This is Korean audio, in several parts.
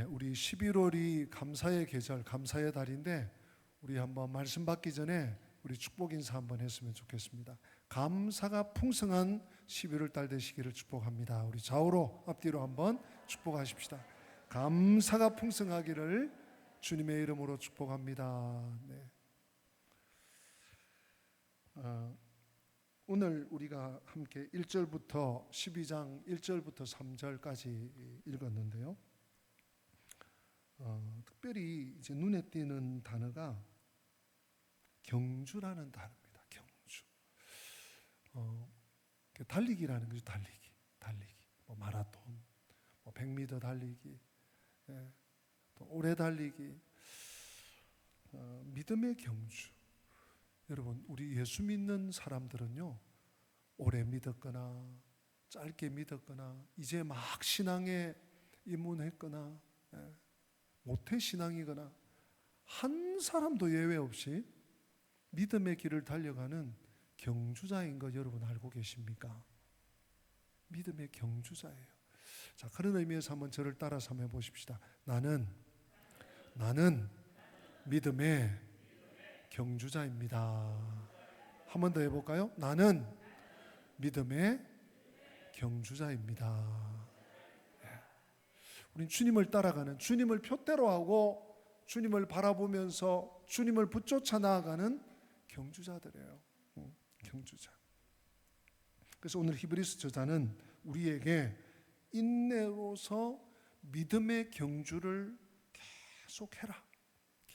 우리 11월이 감사의 계절, 감사의 달인데 우리 한번 말씀 받기 전에 우리 축복 인사 한번 했으면 좋겠습니다. 감사가 풍성한 11월 달 되시기를 축복합니다. 우리 좌우로 앞뒤로 한번 축복하십시다. 감사가 풍성하기를 주님의 이름으로 축복합니다. 네. 오늘 우리가 함께 1절부터 12장 1절부터 3절까지 읽었는데요. 특별히 이제 눈에 띄는 단어가 경주라는 단어입니다. 경주. 달리기라는 거죠. 달리기. 뭐 마라톤, 뭐 100m 달리기, 또 오래 달리기. 믿음의 경주. 여러분, 우리 예수 믿는 사람들은요, 오래 믿었거나 짧게 믿었거나 이제 막 신앙에 입문했거나 모태 신앙이거나 한 사람도 예외 없이 믿음의 길을 달려가는 경주자인 거 여러분 알고 계십니까? 믿음의 경주자예요. 자, 그런 의미에서 한번 저를 따라서 한번 해보십시다. 나는 믿음의 경주자입니다. 한 번 더 해볼까요? 나는 믿음의 경주자입니다. 우린 주님을 따라가는, 주님을 표대로 하고 주님을 바라보면서 주님을 붙쫓아 나아가는 경주자들이에요. 경주자. 그래서 오늘 히브리서 저자는 우리에게 인내로서 믿음의 경주를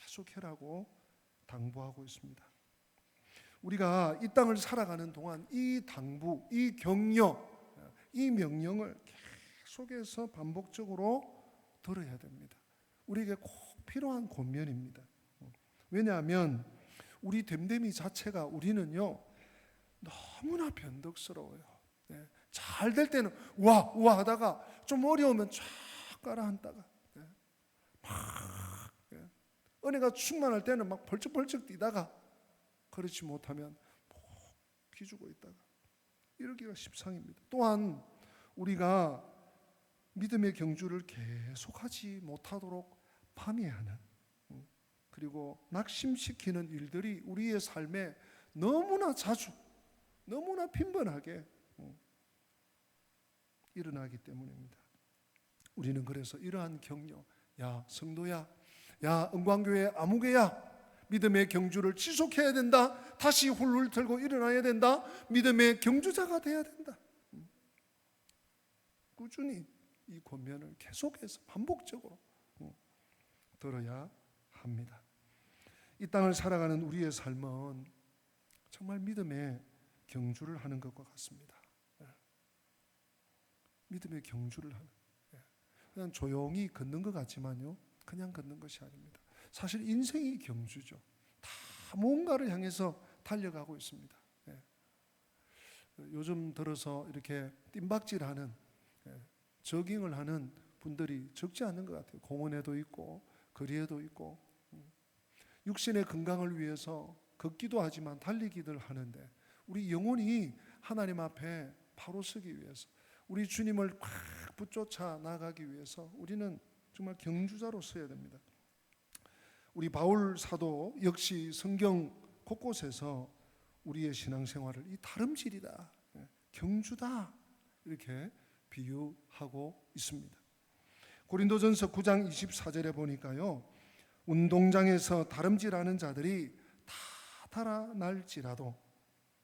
계속해라고 당부하고 있습니다. 우리가 이 땅을 살아가는 동안 이 당부, 이 격려, 이 명령을 계속해서 반복적으로 들어야 됩니다. 우리에게 꼭 필요한 권면입니다. 왜냐하면 우리 됨됨이 자체가 우리는요 너무나 변덕스러워요. 잘 될 때는 우와 하다가 좀 어려우면 쫙 가라앉다가 막 은혜가 충만할 때는 막 벌쩍벌쩍 뛰다가 그렇지 못하면 푹 기죽어 있다가 이러기가 십상입니다. 또한 우리가 믿음의 경주를 계속하지 못하도록 방해하는 그리고 낙심시키는 일들이 우리의 삶에 너무나 자주 너무나 빈번하게 일어나기 때문입니다. 우리는 그래서 이러한 격려, 야 성도야, 야 은광교회 아무개야, 믿음의 경주를 지속해야 된다. 다시 훌훌 들고 일어나야 된다. 믿음의 경주자가 돼야 된다. 꾸준히 이 권면을 계속해서 반복적으로 들어야 합니다. 이 땅을 살아가는 우리의 삶은 정말 믿음의 경주를 하는 것과 같습니다. 믿음의 경주를 하는, 그냥 조용히 걷는 것 같지만요, 그냥 걷는 것이 아닙니다. 사실 인생이 경주죠. 다 뭔가를 향해서 달려가고 있습니다. 요즘 들어서 이렇게 뜀박질하는, 저깅을 하는 분들이 적지 않은 것 같아요. 공원에도 있고 거리에도 있고 육신의 건강을 위해서 걷기도 하지만 달리기들 하는데 우리 영혼이 하나님 앞에 바로 서기 위해서 우리 주님을 꽉 붙쫓아 나가기 위해서 우리는 정말 경주자로 서야 됩니다. 우리 바울 사도 역시 성경 곳곳에서 우리의 신앙생활을 이 다름질이다, 경주다 이렇게 비유하고 있습니다. 고린도전서 9장 24절에 보니까요, 운동장에서 다름질하는 자들이 다 달아날지라도,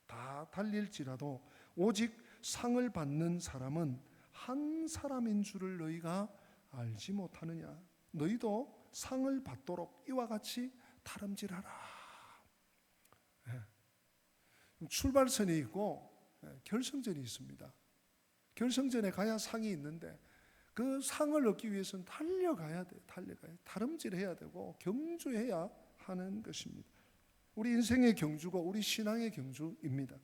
다 달릴지라도 오직 상을 받는 사람은 한 사람인 줄을 너희가 알지 못하느냐. 너희도 상을 받도록 이와 같이 다름질하라. 출발선이 있고 결승전이 있습니다. 결승전에 가야 상이 있는데 그 상을 얻기 위해서는 달려가야 돼요. 다름질해야 되고 경주해야 하는 것입니다. 우리 인생의 경주고 우리 신앙의 경주입니다.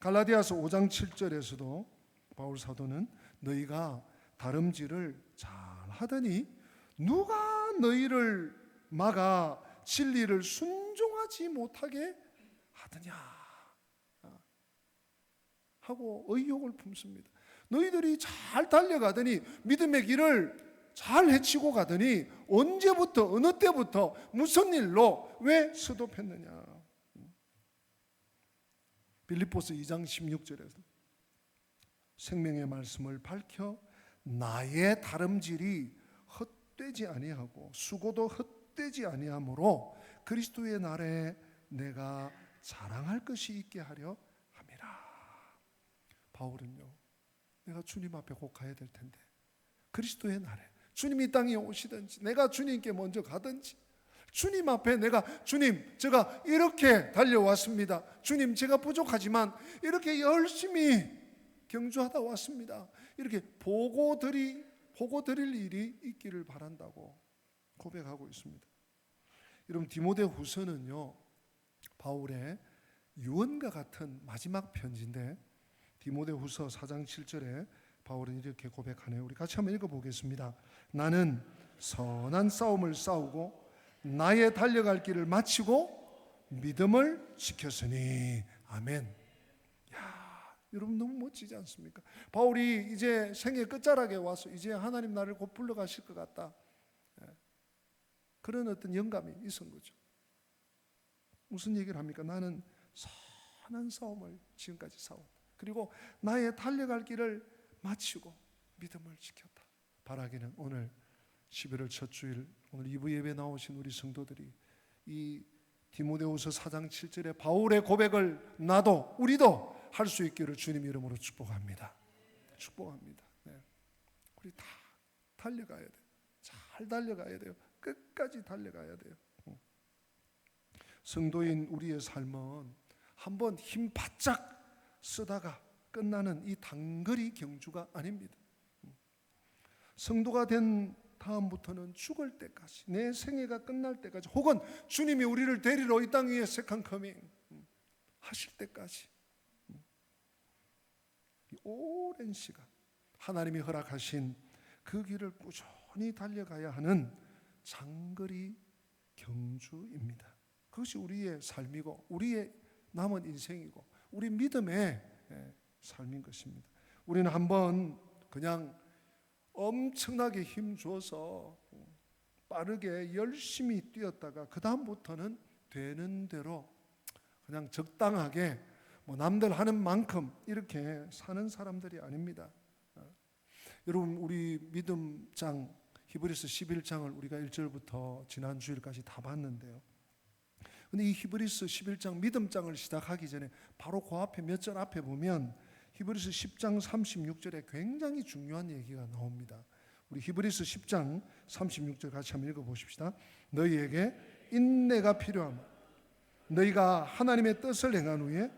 갈라디아서 5장 7절에서도 바울 사도는 너희가 다름질을 잘 하더니 누가 너희를 막아 진리를 순종하지 못하게 하더냐 하고 의혹을 품습니다. 너희들이 잘 달려가더니 믿음의 길을 잘 헤치고 가더니 언제부터 어느 때부터 무슨 일로 왜 스톱했느냐. 빌립보서 2장 16절에서 생명의 말씀을 밝혀 나의 다름질이 헛되지 아니하고 수고도 헛되지 아니하므로 그리스도의 날에 내가 자랑할 것이 있게 하려 함이라. 바울은요, 내가 주님 앞에 곧 가야 될 텐데 그리스도의 날에 주님이 이 땅에 오시든지 내가 주님께 먼저 가든지 주님 앞에 내가 주님 제가 이렇게 달려왔습니다. 주님 제가 부족하지만 이렇게 열심히 경주하다 왔습니다. 이렇게 보고 드릴 일이 있기를 바란다고 고백하고 있습니다. 여러분 디모데후서는요 바울의 유언과 같은 마지막 편지인데 디모데후서 4장 7절에 바울은 이렇게 고백하네요. 우리 같이 한번 읽어보겠습니다. 나는 선한 싸움을 싸우고 나의 달려갈 길을 마치고 믿음을 지켰으니 아멘. 야, 여러분 너무 멋지지 않습니까? 바울이 이제 생애 끝자락에 와서 이제 하나님 나를 곧 불러가실 것 같다. 그런 어떤 영감이 있은 거죠. 무슨 얘기를 합니까? 나는 선한 싸움을 지금까지 싸웠다. 그리고 나의 달려갈 길을 마치고 믿음을 지켰다. 바라기는 오늘 11월 첫 주일 오늘 2부 예배 나오신 우리 성도들이 이 디모데후서 4장 7절의 바울의 고백을 나도 우리도 할 수 있기를 주님 이름으로 축복합니다. 축복합니다. 네. 우리 다 달려가야 돼요. 잘 달려가야 돼요. 끝까지 달려가야 돼요. 성도인 우리의 삶은 한번 힘 바짝 쓰다가 끝나는 이 단거리 경주가 아닙니다. 성도가 된 다음부터는 죽을 때까지 내 생애가 끝날 때까지 혹은 주님이 우리를 데리러 이 땅 위에 세컨 커밍 하실 때까지 이 오랜 시간 하나님이 허락하신 그 길을 꾸준히 달려가야 하는 장거리 경주입니다. 그것이 우리의 삶이고 우리의 남은 인생이고 우리 믿음의 삶인 것입니다. 우리는 한번 그냥 엄청나게 힘줘서 빠르게 열심히 뛰었다가 그 다음부터는 되는 대로 그냥 적당하게 뭐 남들 하는 만큼 이렇게 사는 사람들이 아닙니다. 여러분 우리 믿음장 히브리서 11장을 우리가 1절부터 지난 주일까지 다 봤는데요. 근데 이 히브리서 11장 믿음장을 시작하기 전에 바로 그 앞에 몇 절 앞에 보면 히브리서 10장 36절에 굉장히 중요한 얘기가 나옵니다. 우리 히브리서 10장 36절 같이 한번 읽어보십시다. 너희에게 인내가 필요함 너희가 하나님의 뜻을 행한 후에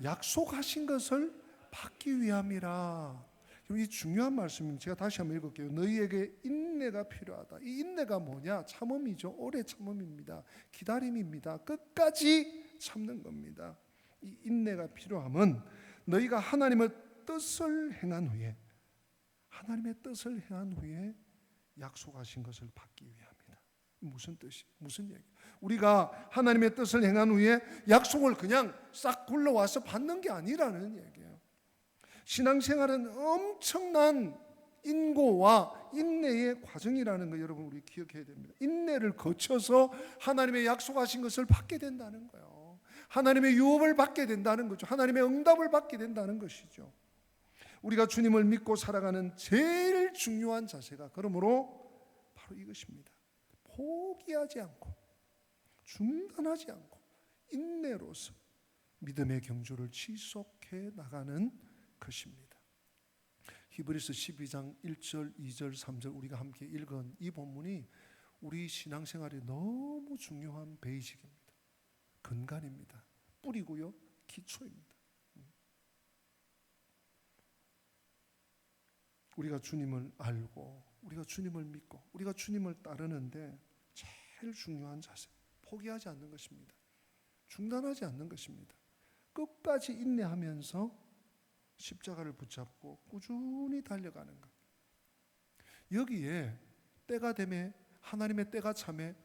약속하신 것을 받기 위함이라. 이 중요한 말씀입니다. 제가 다시 한번 읽을게요. 너희에게 인내가 필요하다. 이 인내가 뭐냐? 참음이죠. 오래 참음입니다. 기다림입니다. 끝까지 참는 겁니다. 이 인내가 필요함은 너희가 하나님의 뜻을 행한 후에 하나님의 뜻을 행한 후에 약속하신 것을 받기 위함이다. 무슨 뜻이? 무슨 얘기? 우리가 하나님의 뜻을 행한 후에 약속을 그냥 싹 굴러와서 받는 게 아니라는 얘기예요. 신앙생활은 엄청난 인고와 인내의 과정이라는 거 여러분 우리 기억해야 됩니다. 인내를 거쳐서 하나님의 약속하신 것을 받게 된다는 거예요. 하나님의 유업을 받게 된다는 거죠. 하나님의 응답을 받게 된다는 것이죠. 우리가 주님을 믿고 살아가는 제일 중요한 자세가 그러므로 바로 이것입니다. 포기하지 않고 중단하지 않고 인내로서 믿음의 경주를 지속해 나가는 것입니다. 히브리서 12장 1절, 2절, 3절 우리가 함께 읽은 이 본문이 우리 신앙생활에 너무 중요한 베이직입니다. 근간입니다. 뿌리고요, 기초입니다. 우리가 주님을 알고 우리가 주님을 믿고 우리가 주님을 따르는데 제일 중요한 자세, 포기하지 않는 것입니다. 중단하지 않는 것입니다. 끝까지 인내하면서 십자가를 붙잡고 꾸준히 달려가는 것. 여기에 때가 되매 하나님의 때가 참에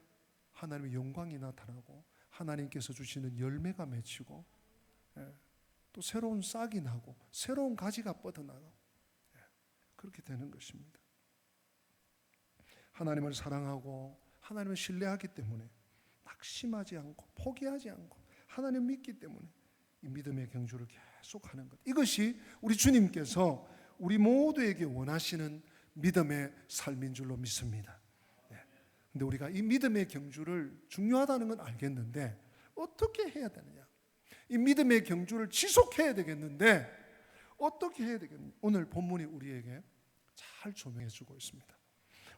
하나님의 영광이 나타나고 하나님께서 주시는 열매가 맺히고 또 새로운 싹이 나고 새로운 가지가 뻗어나가고 그렇게 되는 것입니다. 하나님을 사랑하고 하나님을 신뢰하기 때문에 낙심하지 않고 포기하지 않고 하나님 믿기 때문에 이 믿음의 경주를 계속하는 것, 이것이 우리 주님께서 우리 모두에게 원하시는 믿음의 삶인 줄로 믿습니다. 근데 우리가 이 믿음의 경주를 중요하다는 건 알겠는데 어떻게 해야 되느냐? 이 믿음의 경주를 지속해야 되겠는데 어떻게 해야 되겠느냐? 오늘 본문이 우리에게 잘 조명해 주고 있습니다.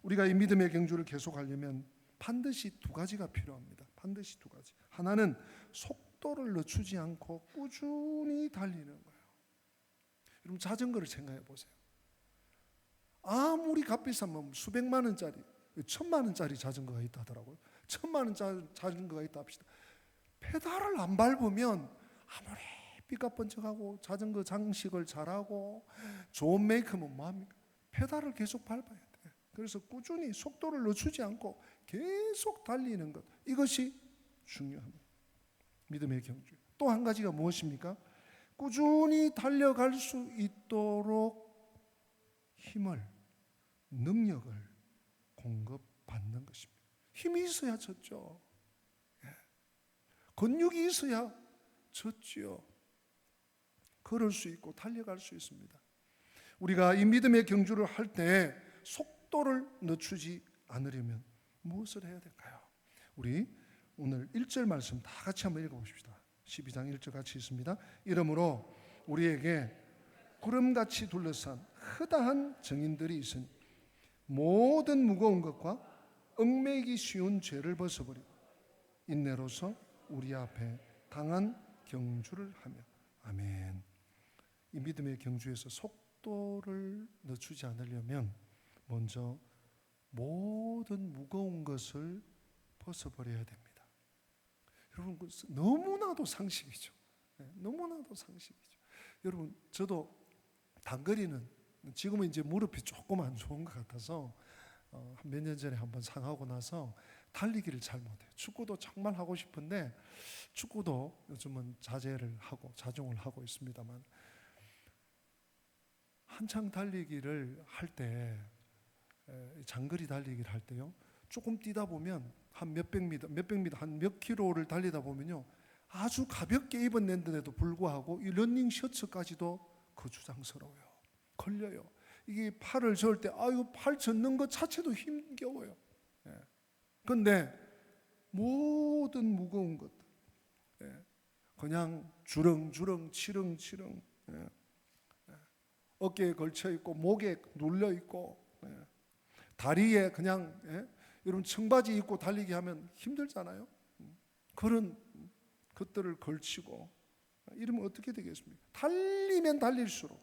우리가 이 믿음의 경주를 계속하려면 반드시 두 가지가 필요합니다. 반드시 두 가지. 하나는 속도를 늦추지 않고 꾸준히 달리는 거예요. 여러분, 자전거를 생각해 보세요. 아무리 값비싸면 수백만 원짜리, 1,000만 원짜리 자전거가 있다 하더라고요. 1,000만 원짜리 자전거가 있다 합시다. 페달을 안 밟으면 아무리 삐까뻔쩍하고 자전거 장식을 잘하고 좋은 메이커면 뭐합니까? 페달을 계속 밟아야 돼. 그래서 꾸준히 속도를 늦추지 않고 계속 달리는 것, 이것이 중요합니다. 믿음의 경주. 또 한 가지가 무엇입니까? 꾸준히 달려갈 수 있도록 힘을, 능력을 공급받는 것입니다. 힘이 있어야 졌죠. 근육이 있어야 졌지요. 걸을 수 있고 달려갈 수 있습니다. 우리가 이 믿음의 경주를 할 때 속도를 늦추지 않으려면 무엇을 해야 될까요? 우리 오늘 1절 말씀 다 같이 한번 읽어봅시다. 12장 1절 같이 있습니다. 이러므로 우리에게 구름같이 둘러싼 허다한 증인들이 있으니 모든 무거운 것과 얽매이기 쉬운 죄를 벗어버리고 인내로서 우리 앞에 당한 경주를 하며. 아멘. 이 믿음의 경주에서 속도를 늦추지 않으려면 먼저 모든 무거운 것을 벗어버려야 됩니다. 여러분, 너무나도 상식이죠. 너무나도 상식이죠. 여러분, 저도 단거리는 지금은 이제 무릎이 조금 안 좋은 것 같아서 몇 년 전에 한번 상하고 나서 달리기를 잘 못해요. 축구도 정말 하고 싶은데 축구도 요즘은 자제를 하고 자중을 하고 있습니다만, 한창 달리기를 할 때, 장거리 달리기를 할 때요, 조금 뛰다 보면 한 몇백 미터, 한 몇 킬로를 달리다 보면요, 아주 가볍게 입었는데도 불구하고 이 러닝 셔츠까지도 거추장스러워요. 걸려요. 이게 팔을 저을 때 이거 팔 젓는 것 자체도 힘겨워요. 그런데 모든 무거운 것들, 그냥 주렁주렁 치렁치렁, 어깨에 걸쳐 있고 목에 눌려 있고, 다리에 그냥, 여러분 청바지 입고 달리기 하면 힘들잖아요. 그런 것들을 걸치고 이러면 어떻게 되겠습니까? 달리면 달릴수록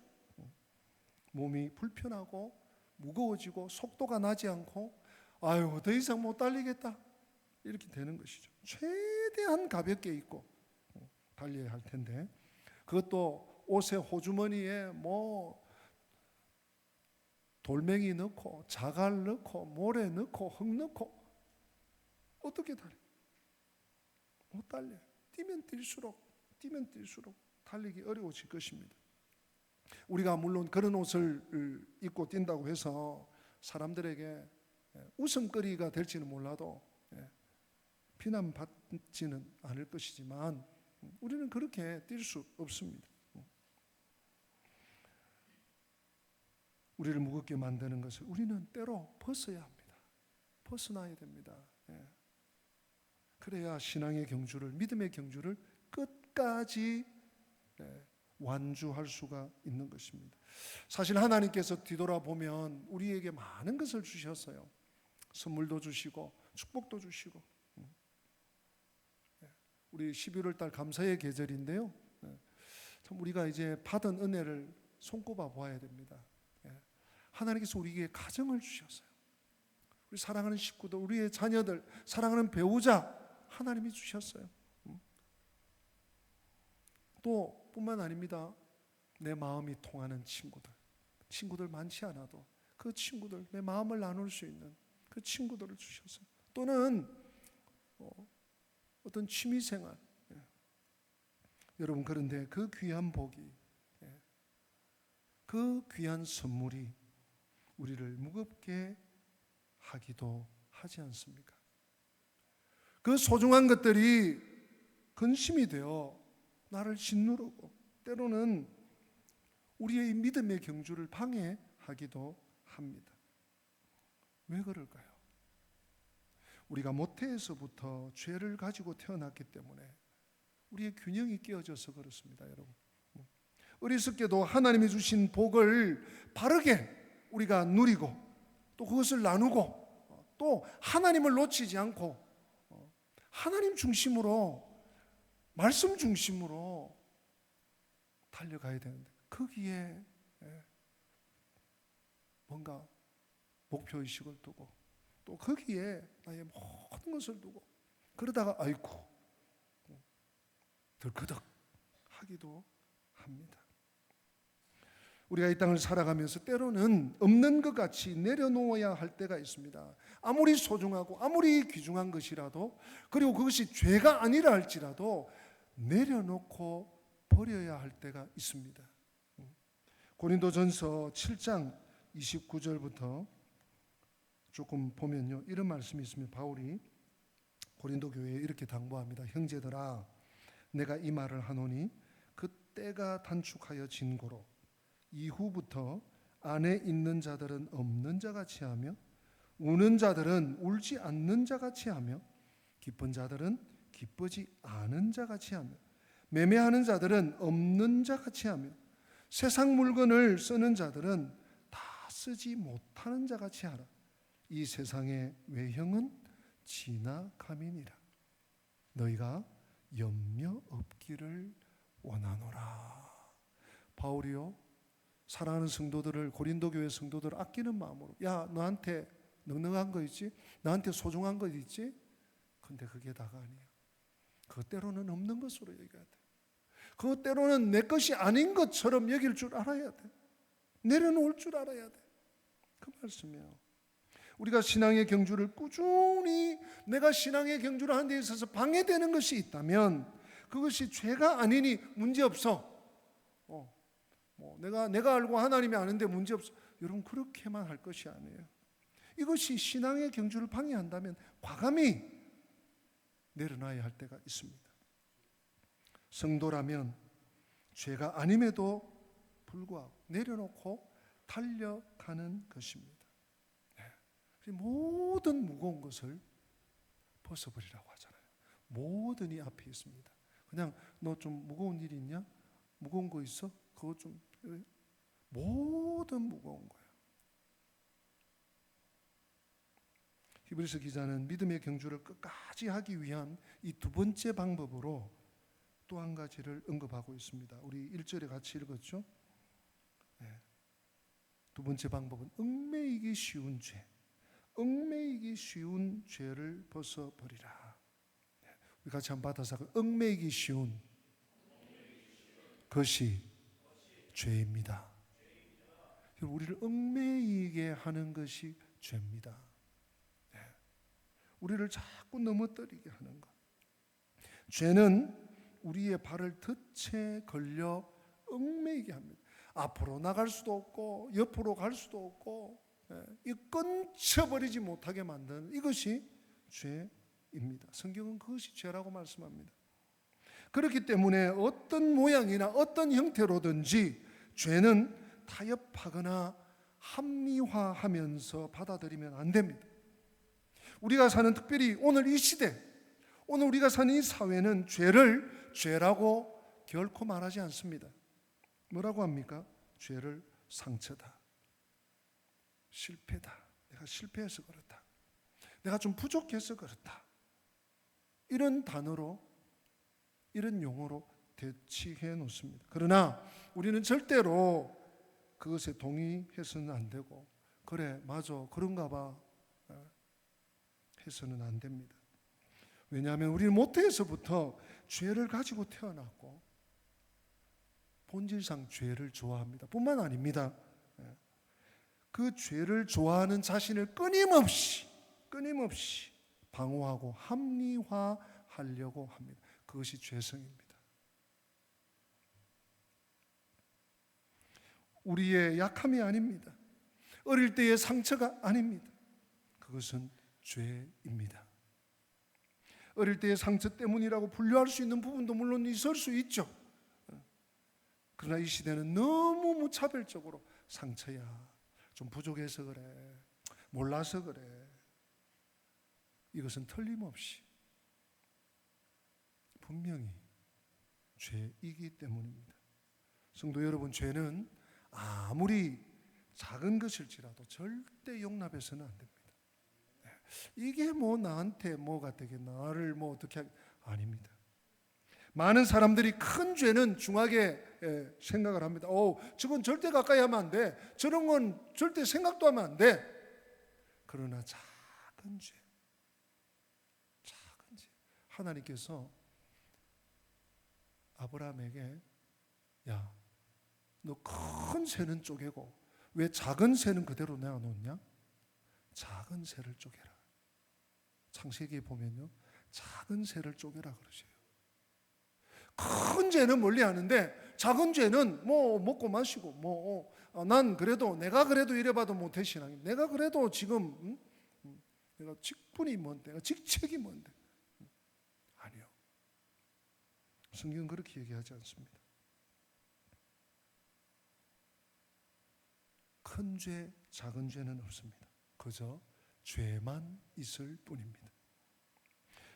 몸이 불편하고 무거워지고 속도가 나지 않고 아유, 더 이상 못 달리겠다 이렇게 되는 것이죠. 최대한 가볍게 입고 달려야 할 텐데, 그것도 옷에 호주머니에 뭐 돌멩이 넣고 자갈 넣고 모래 넣고 흙 넣고 어떻게 달려? 못 달려. 뛰면 뛸수록 달리기 어려워질 것입니다. 우리가 물론 그런 옷을 입고 뛴다고 해서 사람들에게 웃음거리가 될지는 몰라도 비난받지는 않을 것이지만 우리는 그렇게 뛸 수 없습니다. 우리를 무겁게 만드는 것을 우리는 때로 벗어야 합니다. 벗어나야 됩니다. 그래야 신앙의 경주를, 믿음의 경주를 끝까지 완주할 수가 있는 것입니다. 사실 하나님께서 뒤돌아보면 우리에게 많은 것을 주셨어요. 선물도 주시고 축복도 주시고. 우리 11월 달 감사의 계절인데요, 참 우리가 이제 받은 은혜를 손꼽아 보아야 됩니다. 하나님께서 우리에게 가정을 주셨어요. 우리 사랑하는 식구들, 우리의 자녀들, 사랑하는 배우자 하나님이 주셨어요. 또 뿐만 아닙니다. 내 마음이 통하는 친구들 많지 않아도 그 친구들, 내 마음을 나눌 수 있는 그 친구들을 주셨어요. 또는 어떤 취미생활, 여러분, 그런데 그 귀한 복이, 그 귀한 선물이 우리를 무겁게 하기도 하지 않습니까? 그 소중한 것들이 근심이 되어 나를 짓누르고 때로는 우리의 믿음의 경주를 방해하기도 합니다. 왜 그럴까요? 우리가 모태에서부터 죄를 가지고 태어났기 때문에 우리의 균형이 깨어져서 그렇습니다, 여러분. 어리석게도 하나님이 주신 복을 바르게 우리가 누리고 또 그것을 나누고 또 하나님을 놓치지 않고 하나님 중심으로, 말씀 중심으로 달려가야 되는데 거기에 뭔가 목표의식을 두고 또 거기에 나의 모든 것을 두고 그러다가 아이고 덜커덕 하기도 합니다. 우리가 이 땅을 살아가면서 때로는 없는 것 같이 내려놓아야 할 때가 있습니다. 아무리 소중하고 아무리 귀중한 것이라도, 그리고 그것이 죄가 아니라 할지라도 내려놓고 버려야 할 때가 있습니다. 고린도전서 7장 29절부터 조금 보면요, 이런 말씀이 있습니다. 바울이 고린도 교회에 이렇게 당부합니다. 형제들아, 내가 이 말을 하노니 그 때가 단축하여 진고로 이후부터 안에 있는 자들은 없는 자같이 하며 우는 자들은 울지 않는 자같이 하며 기쁜 자들은 기쁘지 않은 자같이 하며 매매하는 자들은 없는 자같이 하며 세상 물건을 쓰는 자들은 다 쓰지 못하는 자같이 하라. 이 세상의 외형은 지나감이니라. 너희가 염려 없기를 원하노라. 바울이요, 사랑하는 성도들을, 고린도 교회 성도들을 아끼는 마음으로, 야, 너한테 넉넉한 거 있지? 나한테 소중한 거 있지? 근데 그게 다가 아니야. 그 때로는 없는 것으로 여겨야 돼. 그 때로는 내 것이 아닌 것처럼 여길 줄 알아야 돼. 내려놓을 줄 알아야 돼. 그 말씀이에요. 우리가 신앙의 경주를 꾸준히, 내가 신앙의 경주를 하는 데 있어서 방해되는 것이 있다면 그것이 죄가 아니니 문제없어. 내가 알고 하나님이 아는데 문제없어. 여러분, 그렇게만 할 것이 아니에요. 이것이 신앙의 경주를 방해한다면 과감히 내려놔야 할 때가 있습니다. 성도라면 죄가 아님에도 불구하고 내려놓고 달려가는 것입니다. 모든 무거운 것을 벗어버리라고 하잖아요. 모든이 앞에 있습니다. 그냥 너 좀 무거운 일 있냐? 무거운 거 있어? 그거 좀, 모든 무거운 거예요. 히브리서 기자는 믿음의 경주를 끝까지 하기 위한 이 두 번째 방법으로 또 한 가지를 언급하고 있습니다. 우리 1절에 같이 읽었죠? 두 번째 방법은 얽매이기 쉬운 죄. 얽매이기 쉬운 죄를 벗어버리라. 우리 같이 한번 받아서 얽매이기 쉬운 것이 죄입니다. 우리를 얽매이게 하는 것이 죄입니다. 우리를 자꾸 넘어뜨리게 하는 것. 죄는 우리의 발을 덫에 걸려 얽매이게 합니다. 앞으로 나갈 수도 없고 옆으로 갈 수도 없고 이 끊쳐버리지 못하게 만드는 이것이 죄입니다. 성경은 그것이 죄라고 말씀합니다. 그렇기 때문에 어떤 모양이나 어떤 형태로든지 죄는 타협하거나 합리화하면서 받아들이면 안 됩니다. 우리가 사는, 특별히 오늘 이 시대, 오늘 우리가 사는 이 사회는 죄를 죄라고 결코 말하지 않습니다. 뭐라고 합니까? 죄를 상처다, 실패다, 내가 실패해서 그렇다, 내가 좀 부족해서 그렇다, 이런 단어로, 이런 용어로 대치해 놓습니다. 그러나 우리는 절대로 그것에 동의해서는 안 되고, 그래 맞아 그런가 봐 해서는 안 됩니다. 왜냐하면 우리는 모태에서부터 죄를 가지고 태어났고 본질상 죄를 좋아합니다. 뿐만 아닙니다. 그 죄를 좋아하는 자신을 끊임없이 방어하고 합리화하려고 합니다. 그것이 죄성입니다. 우리의 약함이 아닙니다. 어릴 때의 상처가 아닙니다. 그것은 죄입니다. 어릴 때의 상처 때문이라고 분류할 수 있는 부분도 물론 있을 수 있죠. 그러나 이 시대는 너무 무차별적으로 상처야, 좀 부족해서 그래, 몰라서 그래. 이것은 틀림없이 분명히 죄이기 때문입니다. 성도 여러분, 죄는 아무리 작은 것일지라도 절대 용납해서는 안 됩니다. 이게 뭐 나한테 뭐가 되겠나, 나를 뭐 어떻게 아닙니다. 많은 사람들이 큰 죄는 중하게 생각을 합니다. 저건 절대 가까이 하면 안 돼, 저런 건 절대 생각도 하면 안 돼. 그러나 작은 죄, 하나님께서 아브라함에게 야, 너 큰 새는 쪼개고 왜 작은 새는 그대로 내어놓냐? 작은 새를 쪼개라. 창세기에 보면요, 작은 새를 쪼개라 그러세요. 큰 죄는 멀리 하는데 작은 죄는 뭐 먹고 마시고 난 그래도 내가 그래도 이래봐도 뭐 대신하기, 내가 그래도 지금 내가 직분이 뭔데, 내가 직책이 뭔데. 아니요, 성경은 그렇게 얘기하지 않습니다. 큰 죄, 작은 죄는 없습니다. 그저 죄만 있을 뿐입니다.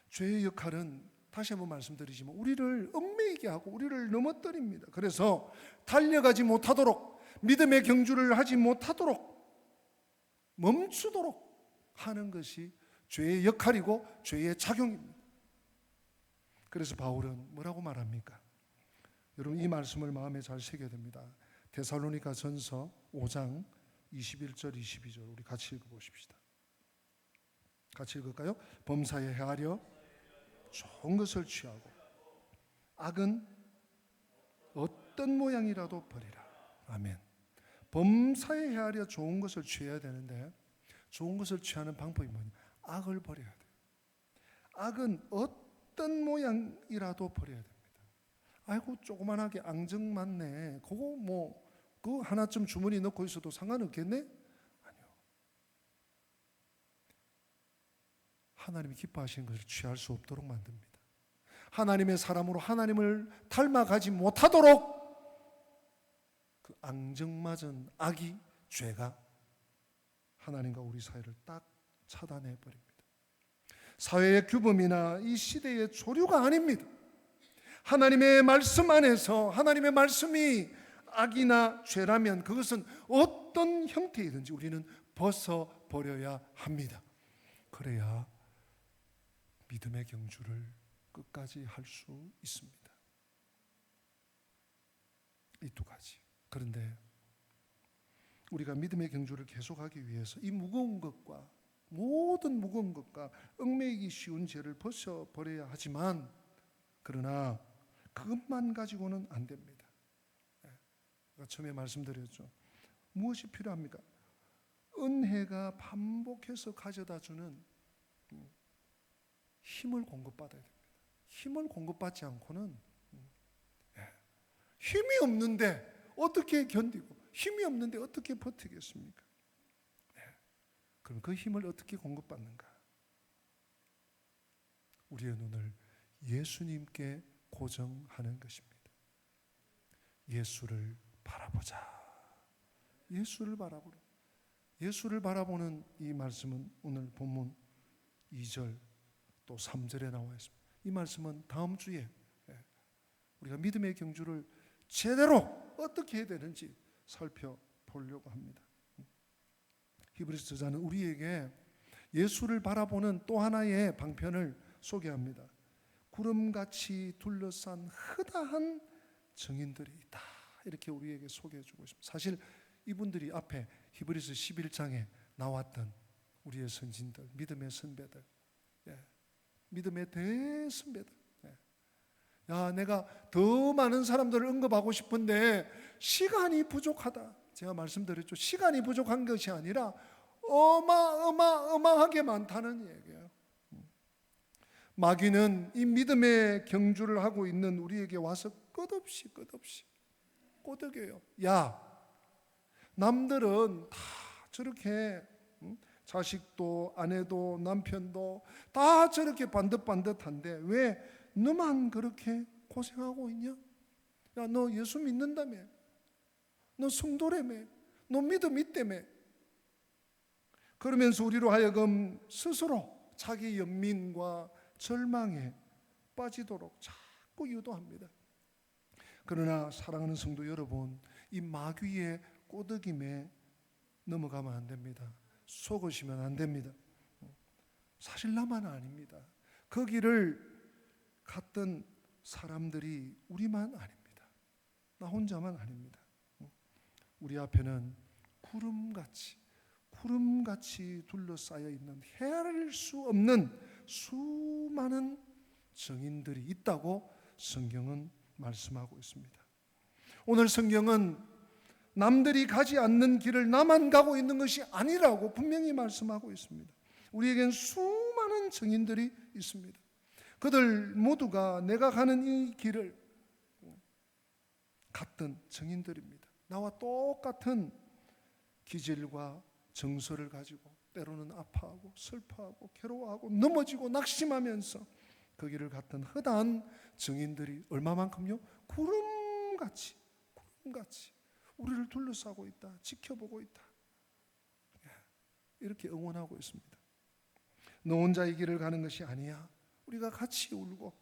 죄의 역할은 다시 한번 말씀드리지만 우리를 얽매이게 하고 우리를 넘어뜨립니다. 그래서 달려가지 못하도록, 믿음의 경주를 하지 못하도록, 멈추도록 하는 것이 죄의 역할이고 죄의 작용입니다. 그래서 바울은 뭐라고 말합니까? 여러분, 이 말씀을 마음에 잘 새겨야 됩니다. 데살로니가 전서 5장 21절 22절 우리 같이 읽어보십시다. 같이 읽을까요? 범사에 헤아려 좋은 것을 취하고 악은 어떤 모양이라도 버리라. 아멘. 범사에 헤아려 좋은 것을 취해야 되는데, 좋은 것을 취하는 방법이 뭐냐? 악을 버려야 돼요. 악은 어떤 모양이라도 버려야 됩니다. 아이고, 조그만하게 앙증 많네, 그거 그 하나쯤 주머니 넣고 있어도 상관없겠네? 아니요. 하나님이 기뻐하시는 것을 취할 수 없도록 만듭니다. 하나님의 사람으로 하나님을 닮아가지 못하도록 그 앙증맞은 악이, 죄가 하나님과 우리 사이를 딱 차단해 버립니다. 사회의 규범이나 이 시대의 조류가 아닙니다. 하나님의 말씀 안에서, 하나님의 말씀이 악이나 죄라면 그것은 어떤 형태이든지 우리는 벗어버려야 합니다. 그래야 믿음의 경주를 끝까지 할 수 있습니다. 이 두 가지. 그런데 우리가 믿음의 경주를 계속하기 위해서 이 무거운 것과, 모든 무거운 것과 얽매이기 쉬운 죄를 벗어버려야 하지만, 그러나 그것만 가지고는 안 됩니다. 제가 처음에 말씀드렸죠. 무엇이 필요합니까? 은혜가 반복해서 가져다주는 힘을 공급받아야 됩니다. 힘을 공급받지 않고는, 힘이 없는데 어떻게 견디고, 힘이 없는데 어떻게 버티겠습니까? 그럼 그 힘을 어떻게 공급받는가? 우리의 눈을 예수님께 고정하는 것입니다. 예수를 바라보자. 예수를 바라보라. 예수를 바라보는 이 말씀은 오늘 본문 2절 또 3절에 나와 있습니다. 이 말씀은 다음 주에 우리가 믿음의 경주를 제대로 어떻게 해야 되는지 살펴보려고 합니다. 히브리서 저자는 우리에게 예수를 바라보는 또 하나의 방편을 소개합니다. 구름같이 둘러싼 흐다한 증인들이 있다, 이렇게 우리에게 소개해주고 있습니다. 사실 이분들이 앞에 히브리서 11장에 나왔던 우리의 선진들, 믿음의 선배들, 믿음의 대선배들. 야, 내가 더 많은 사람들을 언급하고 싶은데 시간이 부족하다. 제가 말씀드렸죠. 시간이 부족한 것이 아니라 어마어마하게 많다는 얘기예요. 마귀는 이 믿음의 경주를 하고 있는 우리에게 와서 끝없이 꼬드겨요. 야, 남들은 다 저렇게 자식도 아내도 남편도 다 저렇게 반듯반듯한데 왜 너만 그렇게 고생하고 있냐? 야, 너 예수 믿는다며? 너 성도라며? 너 믿음 있다며? 그러면서 우리로 하여금 스스로 자기 연민과 절망에 빠지도록 자꾸 유도합니다. 그러나 사랑하는 성도 여러분, 이 마귀의 꼬드김에 넘어가면 안 됩니다. 속으시면 안 됩니다. 사실 나만 아닙니다. 그 길을 갔던 사람들이 우리만 아닙니다. 나 혼자만 아닙니다. 우리 앞에는 구름같이 둘러싸여 있는 헤아릴 수 없는 수많은 증인들이 있다고 성경은 말씀하고 있습니다. 오늘 성경은 남들이 가지 않는 길을 나만 가고 있는 것이 아니라고 분명히 말씀하고 있습니다. 우리에겐 수많은 증인들이 있습니다. 그들 모두가 내가 가는 이 길을 갔던 증인들입니다. 나와 똑같은 기질과 정서를 가지고 때로는 아파하고 슬퍼하고 괴로워하고 넘어지고 낙심하면서 그 길을 갔던 허다한 증인들이 얼마만큼요? 구름같이 우리를 둘러싸고 있다, 지켜보고 있다, 이렇게 응원하고 있습니다. 너 혼자 이 길을 가는 것이 아니야. 우리가 같이 울고,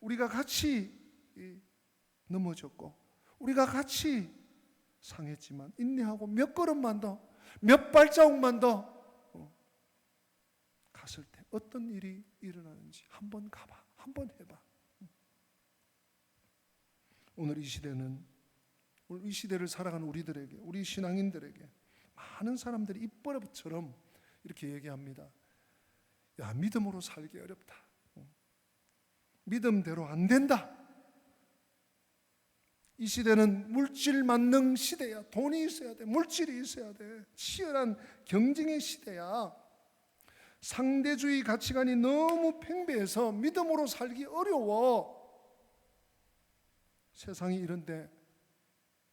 우리가 같이 넘어졌고, 우리가 같이 상했지만 인내하고 몇 걸음만 더, 몇 발자국만 더 갔을 때 어떤 일이 일어나는지 한번 가봐, 한번 해봐. 오늘 이 시대를 살아가는 우리들에게, 우리 신앙인들에게 많은 사람들이 입버릇처럼 이렇게 얘기합니다. 야, 믿음으로 살기 어렵다. 믿음대로 안 된다. 이 시대는 물질 만능 시대야. 돈이 있어야 돼. 물질이 있어야 돼. 치열한 경쟁의 시대야. 상대주의 가치관이 너무 팽배해서 믿음으로 살기 어려워. 세상이 이런데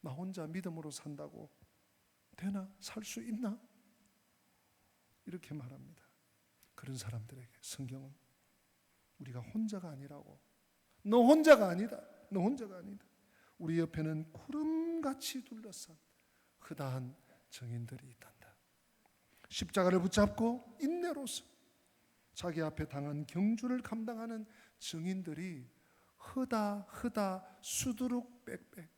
나 혼자 믿음으로 산다고 되나? 살 수 있나? 이렇게 말합니다. 그런 사람들에게 성경은 우리가 혼자가 아니라고, 너 혼자가 아니다, 너 혼자가 아니다. 우리 옆에는 구름같이 둘러싼 허다한 증인들이 있단다. 십자가를 붙잡고 인내로서 자기 앞에 당한 경주를 감당하는 증인들이 허다 수두룩 빽빽.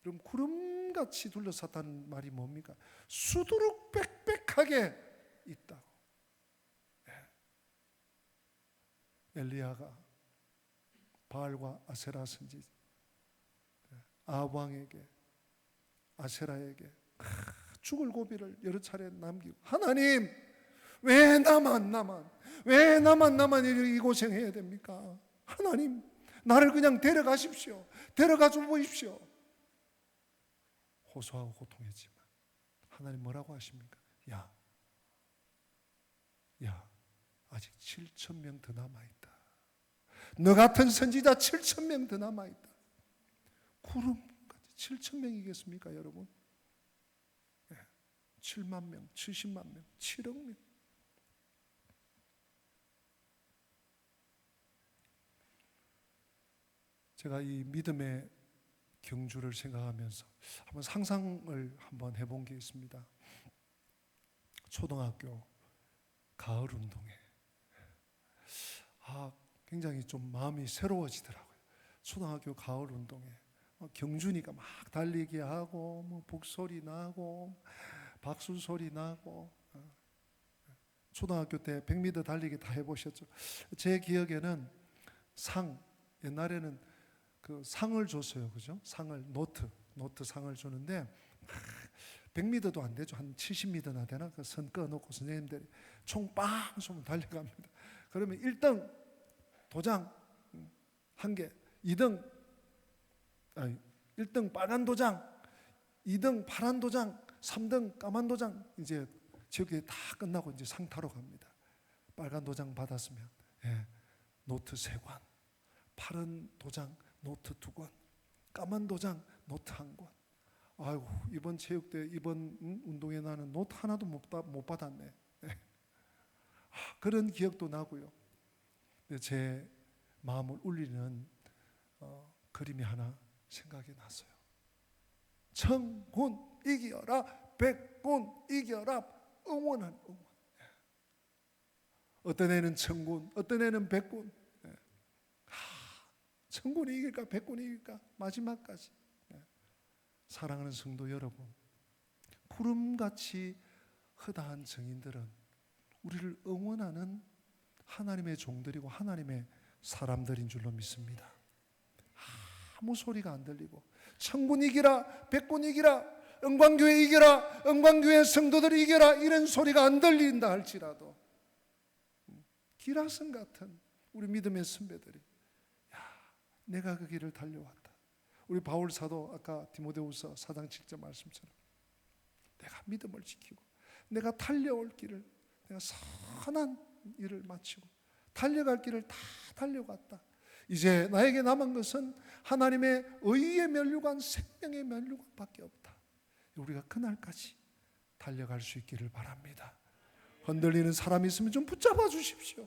그럼 구름같이 둘러쌌다는 말이 뭡니까? 수두룩 빽빽하게 있다고. 엘리야가 바알과 아세라 선지 아합왕에게, 아세라에게 죽을 고비를 여러 차례 남기고, 하나님 왜 나만 이 고생해야 됩니까? 하나님 나를 그냥 데려가십시오. 데려가 줘 보십시오. 호소하고 고통했지만 하나님 뭐라고 하십니까? 야 아직 7,000명 더 남아있다. 너 같은 선지자 7,000명 더 남아있다. 구름까지 7,000명이겠습니까 여러분? 7만 명, 70만 명, 7억 명. 제가 이 믿음의 경주를 생각하면서 한번 상상을 한번 해본 게 있습니다. 초등학교 가을 운동회. 굉장히 좀 마음이 새로워지더라고요. 초등학교 가을 운동회. 경주니까 막 달리기 하고, 뭐 북소리 나고, 박수 소리 나고. 초등학교 때 100m 달리기 다 해보셨죠? 제 기억에는 옛날에는 그 상을 줬어요, 그죠? 상을, 노트 상을 주는데 100m도 안 되죠. 한 70m나 되나? 그 선 꺼놓고 선생님들이 총빵 쏘면 달려갑니다. 그러면 1등 도장 1개, 1등 빨간 도장, 2등 파란 도장, 3등 까만 도장, 이제 저게 다 끝나고 이제 상 타러 갑니다. 빨간 도장 받았으면 노트 3권, 파란 도장 노트 2권, 까만 도장 노트 1권. 아이고, 이번 체육대 이번 운동회 나는 노트 하나도 못 받았네. 그런 기억도 나고요. 근데 제 마음을 울리는 그림이 하나 생각이 났어요. 천군 이겨라, 백군 이겨라, 응원한 응원. 어떤 애는 천군, 어떤 애는 백군. 천군이 이길까, 백군이 이길까, 마지막까지. 사랑하는 성도 여러분, 구름같이 허다한 증인들은 우리를 응원하는 하나님의 종들이고 하나님의 사람들인 줄로 믿습니다. 아무 소리가 안 들리고 천군 이기라, 백군 이기라, 영광교회 이겨라, 영광교회 성도들이 이겨라, 이런 소리가 안 들린다 할지라도 기라성 같은 우리 믿음의 선배들이 내가 그 길을 달려왔다. 우리 바울 사도 아까 디모데후서 4장 7절 말씀처럼 내가 믿음을 지키고 내가 달려올 길을, 내가 선한 일을 마치고 달려갈 길을 다 달려갔다. 이제 나에게 남은 것은 하나님의 의의 면류관, 생명의 면류관밖에 없다. 우리가 그날까지 달려갈 수 있기를 바랍니다. 흔들리는 사람이 있으면 좀 붙잡아 주십시오.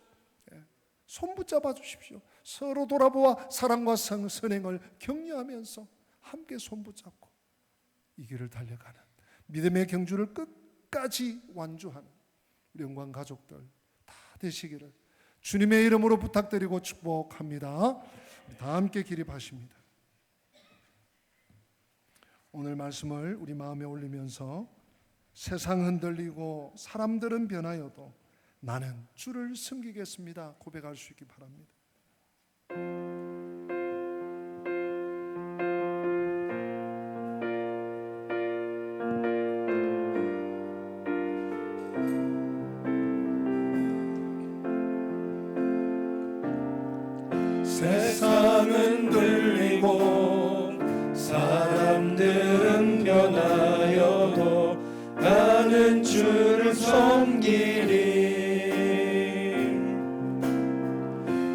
손 붙잡아 주십시오. 서로 돌아보아 사랑과 선행을 격려하면서 함께 손 붙잡고 이 길을 달려가는 믿음의 경주를 끝까지 완주하는 우리 영광 가족들 다 되시기를 주님의 이름으로 부탁드리고 축복합니다. 다 함께 기립하십니다. 오늘 말씀을 우리 마음에 올리면서 세상 흔들리고 사람들은 변하여도 나는 주를 섬기겠습니다 고백할 수 있기 바랍니다. 세상은 들리고 사람들은 변하여도 나는 주를 섬기리.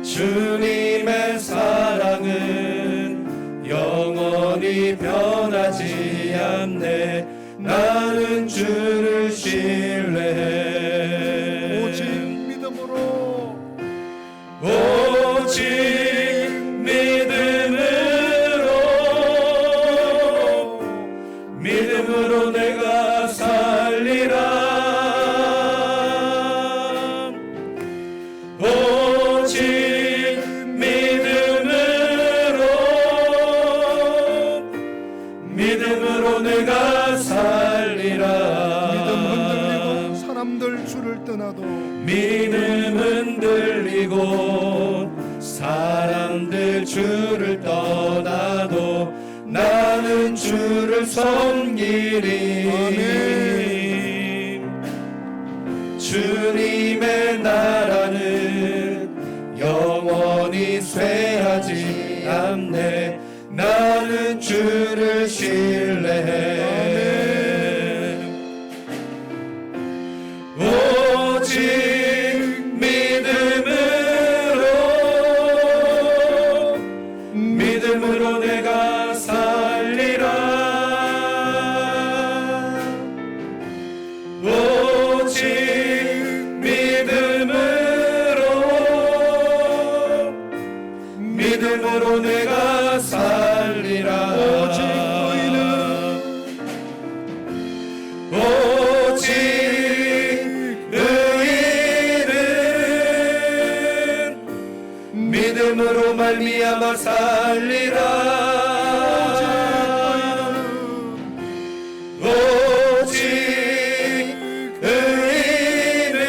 주님의 사랑은 영원히 변하지 않네. 나는 주를 신뢰해. 오직 믿음으로, 오직 믿음으로 내가 살리라. 오직 믿음으로 내가 살리라. 믿음 흔들리고 사람들 주를 떠나도, 믿음 흔들리고 사람들 주를 떠나도 나는 주를 섬기리. 아멘. 주님의 나라는 영원히 쇠하지 않네. 나는 주를 신뢰해. 오직 믿음으로 내가 살리라. 오직 믿음으로 내가 살리라. 오직 의인은 믿음으로 말미암아 살리라. 오직 의인은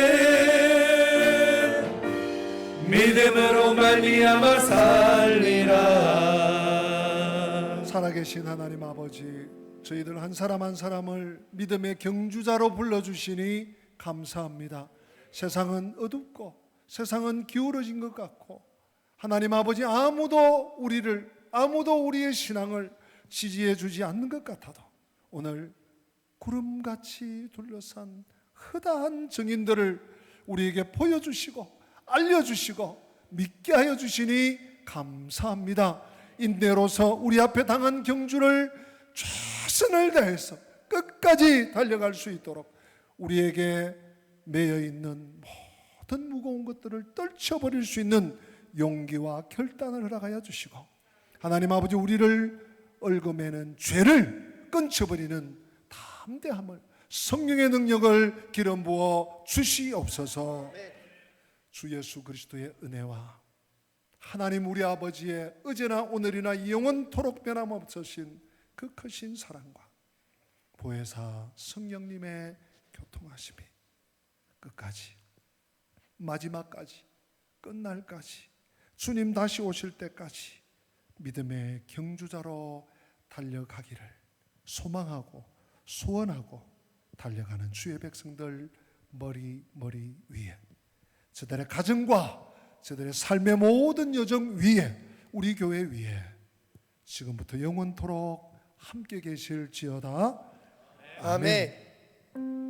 믿음으로 말미암아 살리라. 살아계신 하나님 아버지, 저희들 한 사람 한 사람을 믿음의 경주자로 불러주시니 감사합니다. 세상은 어둡고 세상은 기울어진 것 같고 하나님 아버지 아무도 우리의 신앙을 지지해 주지 않는 것 같아도 오늘 구름같이 둘러싼 허다한 증인들을 우리에게 보여주시고 알려주시고 믿게 하여 주시니 감사합니다. 인내로서 우리 앞에 당한 경주를 최선을 다해서 끝까지 달려갈 수 있도록 우리에게 매여 있는 모든 무거운 무거운 것들을 떨쳐버릴 수 있는 용기와 결단을 허락하여 주시고, 하나님 아버지, 우리를 얽어매는 죄를 끊쳐버리는 담대함을, 성령의 능력을 기름 부어 주시옵소서. 주 예수 그리스도의 은혜와 하나님 우리 아버지의 어제나 오늘이나 영원토록 변함없으신 그 크신 사랑과 보혜사 성령님의 교통하심이 끝까지, 마지막까지, 끝날까지, 주님 다시 오실 때까지 믿음의 경주자로 달려가기를 소망하고 소원하고 달려가는 주의 백성들 머리 위에, 저들의 가정과 저들의 삶의 모든 여정 위에, 우리 교회 위에 지금부터 영원토록 함께 계실지어다. 아멘.